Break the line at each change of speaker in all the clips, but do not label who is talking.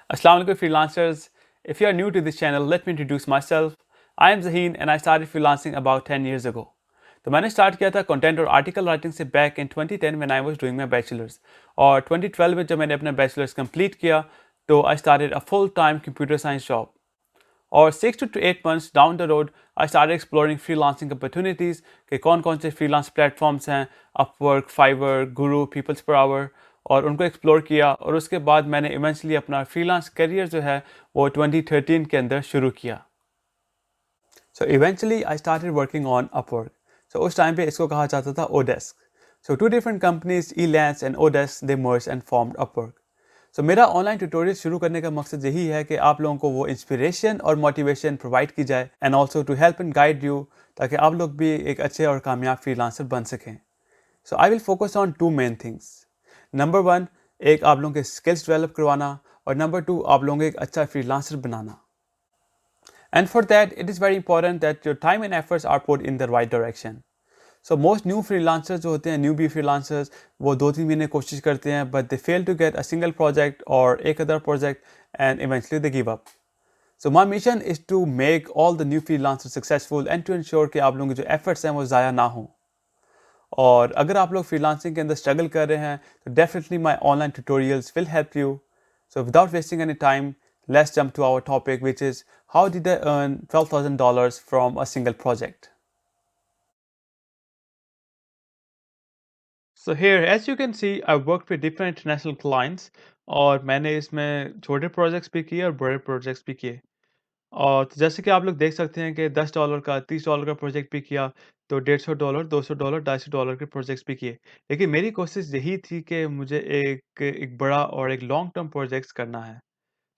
Assalamu alaikum freelancers. If you are new to this channel, let me introduce myself. I am Zahin and I started freelancing about 10 years ago. तो मैंने start किया था content और article writing से back in 2010 when I was doing my bachelors और 2012 में जब मैंने अपना बैचलर्स कंप्लीट किया तो I started a full time computer science job और 6 to 8 months down the road I started exploring freelancing opportunities कि कौन कौन से फ्रीलांस प्लेटफॉर्म्स हैं अपवर्क फाइवर गुरु पीपल्स पर आवर और उनको एक्सप्लोर किया और उसके बाद मैंने इवेंचुअली अपना फ्रीलांस करियर जो है वो 2013 के अंदर शुरू किया so eventually I started working on Upwork so उस टाइम पे इसको कहा जाता था oDesk so two different companies Elance and oDesk they merge and formed Upwork so मेरा ऑनलाइन ट्यूटोरियल शुरू करने का मकसद यही है कि आप लोगों को वो इंस्पिरेशन और मोटिवेशन प्रोवाइड की जाए and also to help and guide you ताकि आप लोग भी एक अच्छे और कामयाब फ्रीलांसर बन सकें so I will focus on two main things number one एक आप लोगों के स्किल्स डेवलप करवाना और नंबर टू आप लोगों को एक अच्छा फ्रीलांसर बनाना and for that it is very important that your time and efforts are put in the right direction so most new freelancers जो होते हैं न्यू बी फ्रीलांसर्स वो 2-3 महीने कोशिश करते हैं but they fail to get a single project और एक other project and eventually they give up so my mission is to make all the new freelancers successful and to ensure कि आप लोगों के जो एफर्ट्स हैं वो ज़ाया ना हों और अगर आप लोग फ्रीलांसिंग के अंदर स्ट्रगल कर रहे हैं तो definitely my online tutorials will help you so without wasting any time let's jump to our topic which is how did I earn $12,000 from a single project. So here, as you can see, I've worked with different international clients और मैंने इसमें छोटे projects भी किए और बड़े projects भी किए और तो जैसे कि आप लोग देख सकते हैं कि $10 का $30 का प्रोजेक्ट भी किया तो $150 $200 $250 के प्रोजेक्ट्स भी किए लेकिन मेरी कोशिश यही थी कि मुझे एक बड़ा और एक लॉन्ग टर्म प्रोजेक्ट्स करना है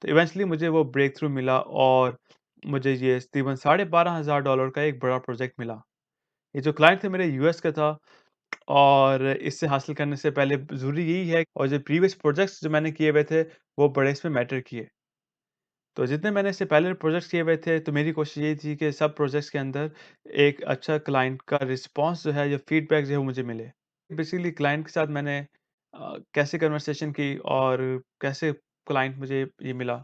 तो इवेंचुअली मुझे वो ब्रेक थ्रू मिला और मुझे ये तकरीबन $12,500 का एक बड़ा प्रोजेक्ट मिला ये जो क्लाइंट थे मेरे यूएस का था और इससे हासिल करने से पहले ज़रूरी यही है और जो प्रीवियस प्रोजेक्ट्स जो मैंने किए हुए थे, वो बड़े इसमें मैटर किए। तो जितने मैंने इससे पहले प्रोजेक्ट्स किए हुए थे, तो मेरी कोशिश यही थी कि सब प्रोजेक्ट्स के अंदर एक अच्छा क्लाइंट का रिस्पॉन्स जो है या फीडबैक जो है वो मुझे मिले। बेसिकली क्लाइंट के साथ मैंने कैसे कन्वर्सेशन की और कैसे क्लाइंट मुझे ये मिला।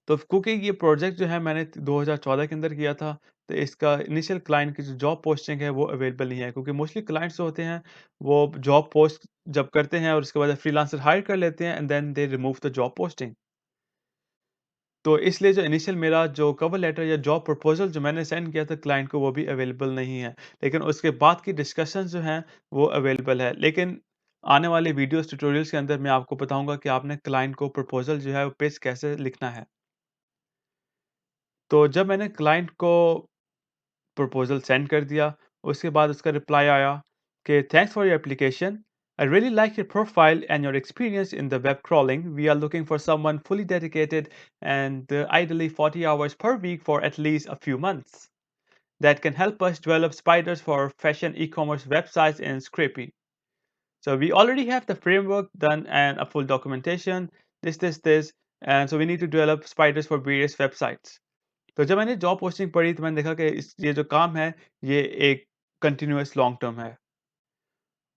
तो क्योंकि ये प्रोजेक्ट जो है मैंने 2014 के अंदर किया था, तो इसका इनिशियल क्लाइंट की जो जॉब पोस्टिंग है वो अवेलेबल नहीं है क्योंकि मोस्टली क्लाइंट्स जो होते हैं, वो जॉब पोस्ट जब करते हैं और उसके बाद फ्रीलांसर हायर कर लेते हैं and then they remove the job posting. तो इसलिए जो इनिशियल मेरा जो कवर लेटर या जॉब प्रपोज़ल जो मैंने सेंड किया था क्लाइंट को वो भी अवेलेबल नहीं है। लेकिन उसके बाद की डिस्कशंस जो हैं वो अवेलेबल है। लेकिन आने वाले वीडियोज़ ट्यूटोरियल्स के अंदर मैं आपको बताऊँगा कि आपने क्लाइंट को प्रपोज़ल जो है वो पेश कैसे लिखना है। तो जब मैंने क्लाइंट को प्रपोज़ल सेंड कर दिया, उसके बाद उसका रिप्लाई आया कि thanks for your application. I really like your profile and your experience in the web crawling. We are looking for someone fully dedicated and ideally 40 hours per week for at least a few months that can help us develop spiders for fashion e-commerce websites in Scrapy. So we already have the framework done and a full documentation, this, and so we need to develop spiders for various websites. तो जब मैंने job posting पढ़ी तो मैंने देखा कि इस ये जो काम है, ये एक कंटिन्यूअस लॉन्ग टर्म है।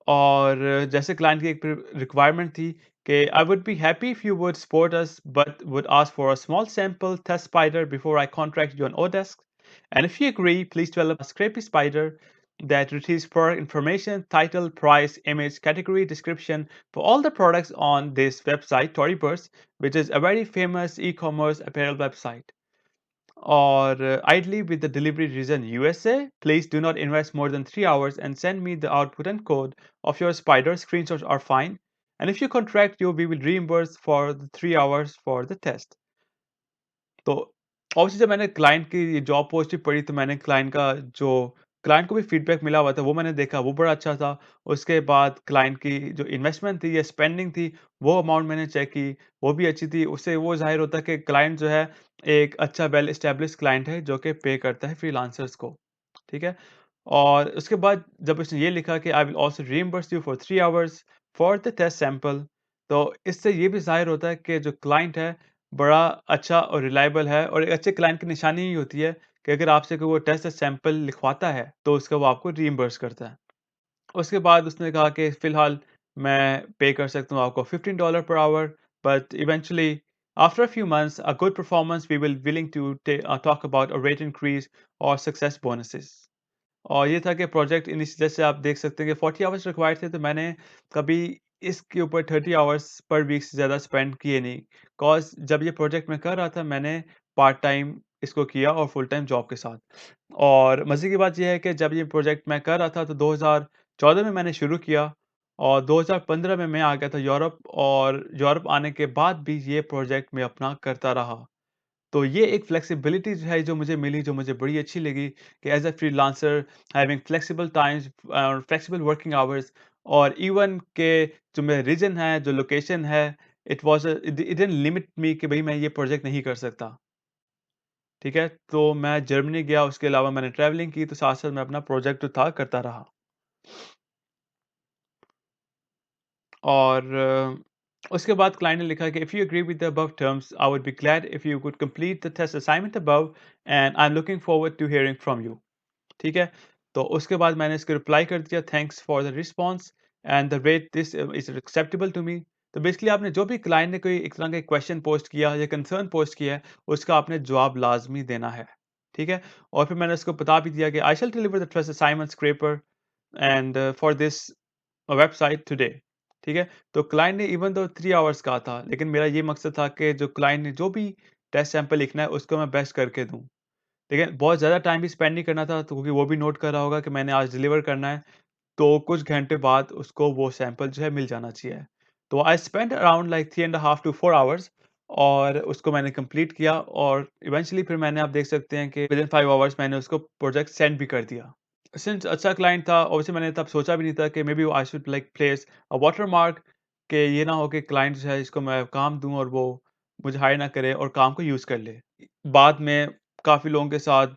और जैसे क्लाइंट की एक रिक्वायरमेंट थी कि I would be happy if you would support us but would ask for a small sample test spider before I contract you on oDesk and if you agree please develop a Scrapy spider that retrieves product information, title, price, image, category, description for all the products on this website, Toryburst, which is a very famous e-commerce apparel website. Or idly with the delivery region USA, please do not invest more than 3 hours and send me the output and code of your spider. Screenshots are fine. And if you contract you, we will reimburse for the 3 hours for the test. तो obviously जब मैंने client की ये job post भी पढ़ी तो मैंने client को भी फीडबैक मिला हुआ था वो मैंने देखा वो बड़ा अच्छा था। उसके बाद क्लाइंट की जो इन्वेस्टमेंट थी या स्पेंडिंग थी वो अमाउंट मैंने चेक की, वो भी अच्छी थी। उससे वो ज़ाहिर होता है कि क्लाइंट जो है एक अच्छा वेल एस्टेब्लिश्ड क्लाइंट है जो कि पे करता है फ्रीलांसर्स को, ठीक है? और उसके बाद जब उसने ये लिखा कि I will also reimburse you for 3 hours for the test sample तो इससे ये भी ज़ाहिर होता है कि जो क्लाइंट है बड़ा अच्छा और रिलायबल है और एक अच्छे क्लाइंट की निशानी ही होती है कि अगर आपसे कोई वो टेस्ट सैंपल लिखवाता है तो उसका वो आपको रीइंबर्स करता है। उसके बाद उसने कहा कि फ़िलहाल मैं पे कर सकता हूँ आपको $15 per hour but eventually After a few months, a good performance, we will willing to talk about a rate increase or success bonuses. और ये था कि प्रोजेक्ट इनिश जैसे आप देख सकते हैं कि 40 आवर्स रिक्वायर्ड थे, तो मैंने कभी इसके ऊपर 30 आवर्स पर वीक से ज़्यादा स्पेंड किए नहीं। कॉज़ जब ये प्रोजेक्ट मैं कर रहा था, मैंने पार्ट टाइम इसको किया और फुल टाइम जॉब के साथ। और मज़े की बात ये है कि जब ये प्रोजेक्ट मैं कर रहा था, तो 2014 में मैंने शुरू किया और 2015 में मैं आ गया था यूरोप, और यूरोप आने के बाद भी ये प्रोजेक्ट मैं अपना करता रहा। तो ये एक फ्लेक्सिबिलिटी जो है, जो मुझे मिली, जो मुझे बड़ी अच्छी लगी कि as a freelancer having flexible times, flexible working hours, और इवन के जो मेरा रीजन है, जो लोकेशन है, इट डिडन्ट लिमिट मी कि भई मैं ये प्रोजेक्ट नहीं कर सकता, ठीक है? तो मैं जर्मनी गया, उसके अलावा मैंने ट्रैवलिंग की, तो साथ-साथ मैं अपना प्रोजेक्ट जो था करता रहा। और उसके बाद क्लाइंट ने लिखा कि if you agree with the above terms, I would be glad if you could complete the test assignment above, and I am looking forward to hearing from you. ठीक है? तो उसके बाद मैंने इसको रिप्लाई कर दिया, thanks for the response and the rate this is acceptable to me. तो बेसिकली आपने जो भी क्लाइंट ने कोई एक तरह का क्वेश्चन पोस्ट किया या कंसर्न पोस्ट किया है, उसका आपने जवाब लाज़मी देना है। ठीक है? और फिर मैंने उसको बता भी दिया कि I shall deliver the trust assignment scraper and for this website today. ठीक है? तो क्लाइंट ने इवन दो 3 आवर्स कहा था, लेकिन मेरा ये मकसद था कि जो क्लाइंट ने जो भी टेस्ट सैंपल लिखना है, उसको मैं बेस्ट करके दूँ। लेकिन बहुत ज़्यादा टाइम भी स्पेंड नहीं करना था, तो क्योंकि वो भी नोट कर रहा होगा कि मैंने आज डिलीवर करना है, तो कुछ घंटे बाद उसको वो सैंपल जो है मिल जाना चाहिए। तो I spent around like 3 and a half to 4 hours, और उसको मैंने कंप्लीट किया, और इवेंचुअली फिर मैंने, आप देख सकते हैं कि विदिन 5 आवर्स मैंने उसको प्रोजेक्ट सेंड भी कर दिया। सिंस अच्छा क्लाइंट था, ऑब्वियसली मैंने तब सोचा भी नहीं था कि maybe I should like place a watermark, कि ये ना हो कि क्लाइंट जो है इसको मैं काम दूँ और वो मुझे हायर ना करे और काम को यूज़ कर ले। बाद में काफ़ी लोगों के साथ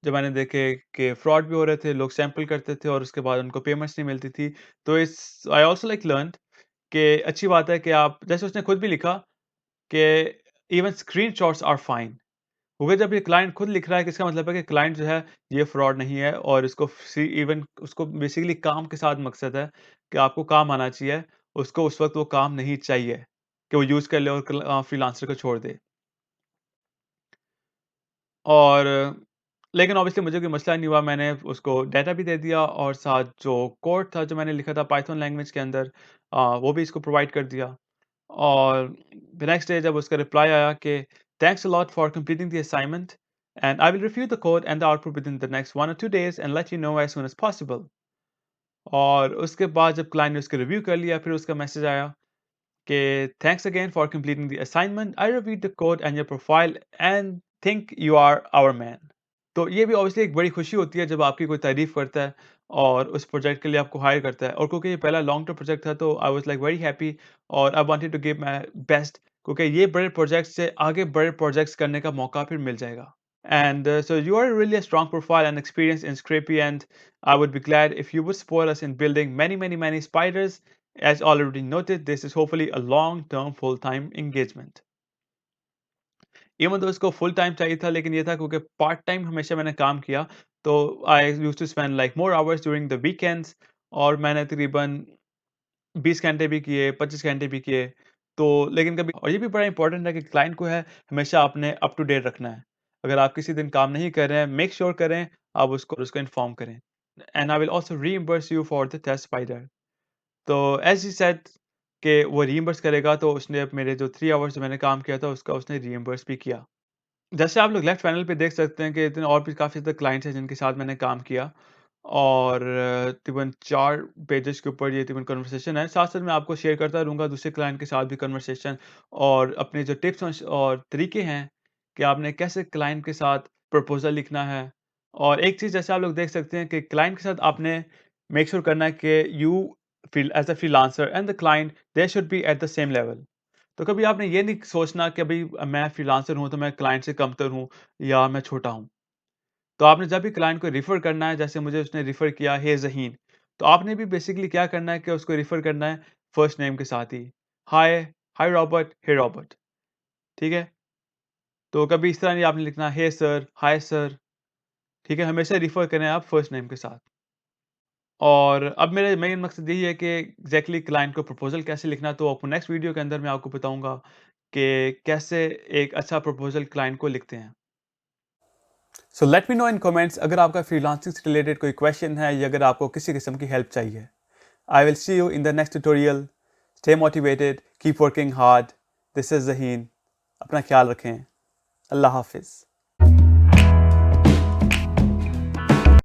जब मैंने देखे कि फ्रॉड भी हो रहे थे, लोग सैंपल करते थे और उसके बाद उनको पेमेंट्स नहीं मिलती थी। तो इस आई आल्सो लाइक लर्न्ड कि अच्छी बात है कि आप, जैसे उसने खुद भी लिखा कि इवन स्क्रीनशॉट्स आर फाइन। क्योंकि जब ये क्लाइंट खुद लिख रहा है, कि इसका मतलब है कि क्लाइंट जो है ये फ्रॉड नहीं है, और इसको सी इवन उसको बेसिकली काम के साथ मकसद है कि आपको काम आना चाहिए। उसको उस वक़्त वो काम नहीं चाहिए कि वो यूज़ कर ले और फ्रीलांसर को छोड़ दे। और लेकिन ऑब्वियसली मुझे कोई मसला नहीं हुआ, मैंने उसको डाटा भी दे दिया, और साथ जो कोड था जो मैंने लिखा था पाइथन लैंग्वेज के अंदर, वो भी इसको प्रोवाइड कर दिया। और द नेक्स्ट डे जब उसका रिप्लाई आया कि thanks a lot for completing the assignment, and I will review the code and the output within the next 1 और 2 days and let you know as soon as possible. और उसके बाद जब client ने उसको रिव्यू कर लिया, फिर उसका मैसेज आया कि thanks again for completing the assignment, I reviewed the code and your profile and think you are our man. तो ये भी ऑब्वियसली एक बड़ी खुशी होती है जब आपकी कोई तारीफ़ करता है और उस प्रोजेक्ट के लिए आपको हायर करता है, और क्योंकि ये पहला लॉन्ग टर्म प्रोजेक्ट था, तो I was like very happy, और I wanted to give my best, क्योंकि ये बड़े प्रोजेक्ट्स से आगे बड़े प्रोजेक्ट्स करने का मौका फिर मिल जाएगा। And so you are really a strong profile and experience in Scrapy, and I would be glad if you would support us in building many, many, many spiders. As already noted, this is hopefully a long-term, full-time engagement. Even तो इसको full time चाहिए था, लेकिन ये था क्योंकि part time हमेशा मैंने काम किया, तो I used to spend like more hours during the weekends, और मैंने तकरीबन 20 घंटे भी किए, 25 घंटे भी किए। तो लेकिन कभी, और ये भी बड़ा इंपॉर्टेंट है कि क्लाइंट को है हमेशा आपने अप टू डेट रखना है। अगर आप किसी दिन काम नहीं कर रहे हैं, मेक श्योर करें आप उसको इन्फॉर्म करें। And I will also reimburse you for the test spider. तो एज़ ही सेड कि वो रीइंबर्स करेगा, तो उसने अब मेरे जो 3 आवर्स जो मैंने काम किया था, उसका उसने रीइंबर्स भी किया। जैसे आप लोग लेफ्ट पैनल पे देख सकते हैं कि इतने और भी काफ़ी ज़्यादा क्लाइंट्स हैं जिनके साथ मैंने काम किया, और तकरीबन 4 पेजेज़ के ऊपर ये तकरीबन कन्वर्सेशन है। साथ-साथ मैं आपको शेयर करता रहूँगा दूसरे क्लाइंट के साथ भी कन्वर्सेशन, और अपने जो टिप्स और तरीके हैं कि आपने कैसे क्लाइंट के साथ प्रपोज़ल लिखना है। और एक चीज़ जैसे आप लोग देख सकते हैं कि क्लाइंट के साथ आपने मेक श्योर करना है कि you feel as a freelancer and the client they should be at the same level. तो कभी आपने ये नहीं सोचना कि भई मैं फ्रीलांसर हूँ, तो मैं क्लाइंट से कमतर हूँ या मैं छोटा हूँ। तो आपने जब भी क्लाइंट को रेफ़र करना है, जैसे मुझे उसने रेफ़र किया हे ज़हीन, तो आपने भी बेसिकली क्या करना है कि उसको रेफ़र करना है फर्स्ट नेम के साथ ही। हाय, हाय रॉबर्ट, हे रॉबर्ट, ठीक है? तो कभी इस तरह नहीं आपने लिखना हे सर, हाय सर, ठीक है? हमेशा रेफ़र करें आप फर्स्ट नेम के साथ। और अब मेरा मेन मकसद यही है कि एग्ज़ैक्टली क्लाइंट को प्रपोज़ल कैसे लिखना है, तो आपको नेक्स्ट वीडियो के अंदर मैं आपको बताऊँगा कि कैसे एक अच्छा प्रपोजल क्लाइंट को लिखते हैं।
सो लेट मी नो इन कमेंट्स अगर आपका फ्रीलांसिंग से रिलेटेड कोई क्वेश्चन है या अगर आपको किसी किस्म की हेल्प चाहिए। I will see you in the next tutorial. Stay motivated, keep working hard. This is Zaheen. अपना ख्याल रखें। अल्लाह हाफिज़।